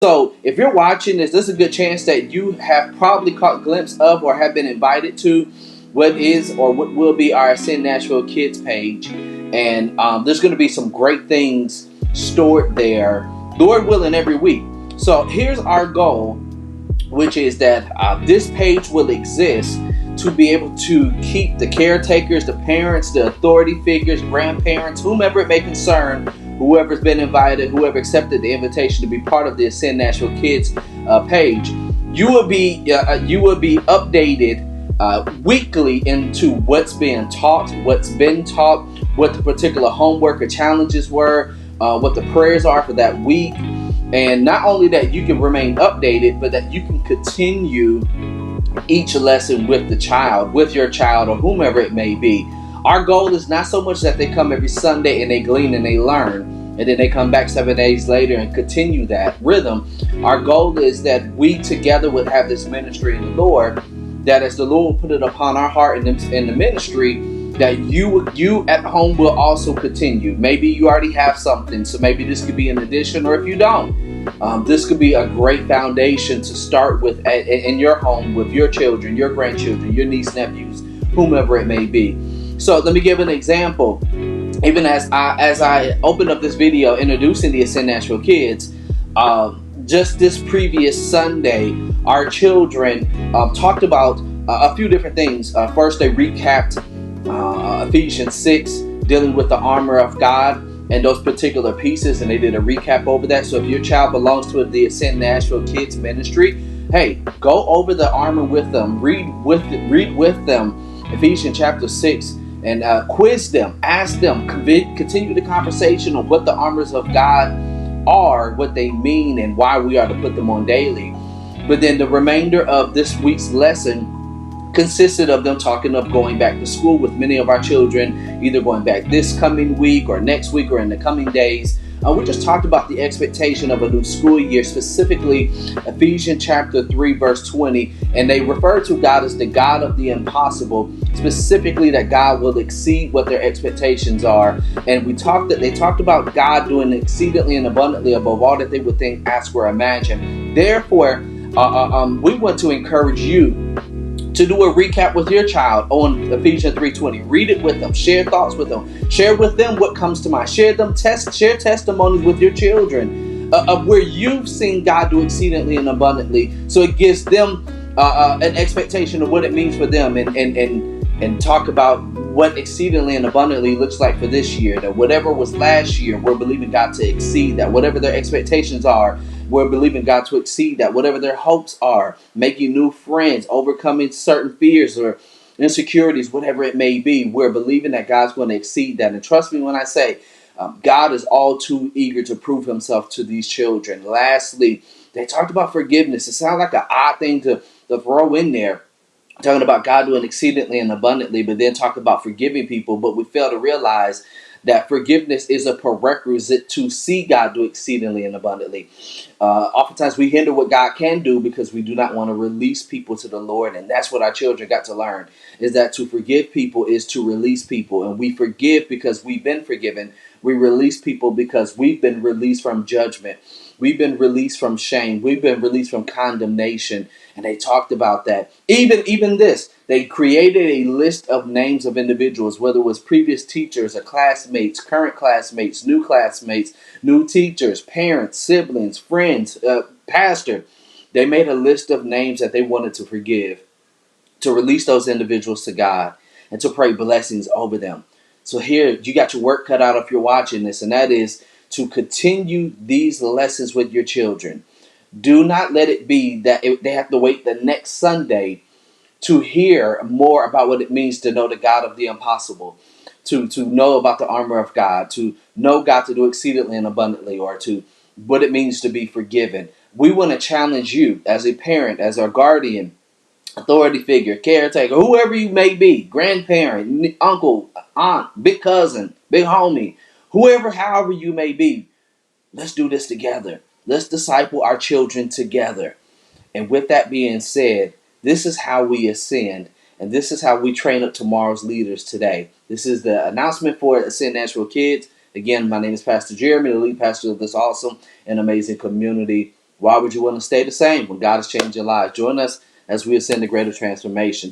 So if you're watching this, this is a good chance that you have probably caught a glimpse of or have been invited to what is or what will be our Ascend Nashville Kidz page. And there's going to be some great things stored there, Lord willing, every week. So here's our goal, which is that this page will exist to be able to keep the caretakers, the parents, the authority figures, grandparents, whomever it may concern, whoever's been invited, whoever accepted the invitation to be part of the Ascend Nashville Kidz page. You will be updated weekly into what's being taught, what's been taught, what the particular homework or challenges were, what the prayers are for that week. And not only that you can remain updated, but that you can continue each lesson with the child, with your child, or whomever it may be. Our goal is not so much that they come every Sunday and they glean and they learn, and then they come back 7 days later and continue that rhythm. Our goal is that we together would have this ministry in the Lord, that as the Lord will put it upon our heart in the ministry, that you at home will also continue. Maybe you already have something, so maybe this could be an addition, or if you don't, this could be a great foundation to start with in your home with your children, your grandchildren, your niece, nephews, whomever it may be. So let me give an example. Even as I opened up this video introducing the Ascend Nashville Kidz, just this previous Sunday, our children talked about a few different things. First, they recapped Ephesians 6, dealing with the armor of God and those particular pieces, and they did a recap over that. So if your child belongs to the Ascend Nashville Kidz ministry, hey, go over the armor with them, read with them Ephesians chapter 6, and quiz them, ask them, continue the conversation on what the armors of God are, what they mean, and why we are to put them on daily. But then the remainder of this week's lesson consisted of them talking of going back to school, with many of our children either going back this coming week or next week or in the coming days. We just talked about the expectation of a new school year, specifically Ephesians chapter 3 verse 20, and they refer to God as the God of the impossible, specifically that God will exceed what their expectations are. And they talked about God doing exceedingly and abundantly above all that they would think, ask, or imagine. Therefore, we want to encourage you to do a recap with your child on Ephesians 3:20. Read it with them. Share thoughts with them. Share with them what comes to mind. Share testimonies with your children of where you've seen God do exceedingly and abundantly. So it gives them an expectation of what it means for them, and talk about what exceedingly and abundantly looks like for this year. That whatever was last year, we're believing God to exceed that. Whatever their expectations are, we're believing God to exceed that. Whatever their hopes are, making new friends, overcoming certain fears or insecurities, whatever it may be, we're believing that God's going to exceed that. And trust me when I say, God is all too eager to prove himself to these children. Lastly, they talked about forgiveness. It sounds like an odd thing to throw in there, talking about God doing exceedingly and abundantly, but then talk about forgiving people. But we fail to realize that forgiveness is a prerequisite to see God do exceedingly and abundantly. Oftentimes we hinder what God can do because we do not want to release people to the Lord. And that's what our children got to learn, is that to forgive people is to release people. And we forgive because we've been forgiven. We release people because we've been released from judgment. We've been released from shame. We've been released from condemnation. And they talked about that. Even this, they created a list of names of individuals, whether it was previous teachers or classmates, current classmates, new teachers, parents, siblings, friends, pastor. They made a list of names that they wanted to forgive, to release those individuals to God, and to pray blessings over them. So here, you got your work cut out if you're watching this, and that is to continue these lessons with your children. Do not let it be that they have to wait the next Sunday to hear more about what it means to know the God of the impossible, to know about the armor of God, to know God to do exceedingly and abundantly, or to what it means to be forgiven. We want to challenge you as a parent, as our guardian, authority figure, caretaker, whoever you may be, grandparent, uncle, aunt, big cousin, big homie, however you may be. Let's do this together. Let's disciple our children together. And with that being said, this is how we ascend, and this is how we train up tomorrow's leaders today. This is the announcement for Ascend Nashville Kidz. Again, my name is Pastor Jeremy, the lead pastor of this awesome and amazing community. Why would you want to stay the same when God is changing your lives? Join us as we ascend to greater transformation.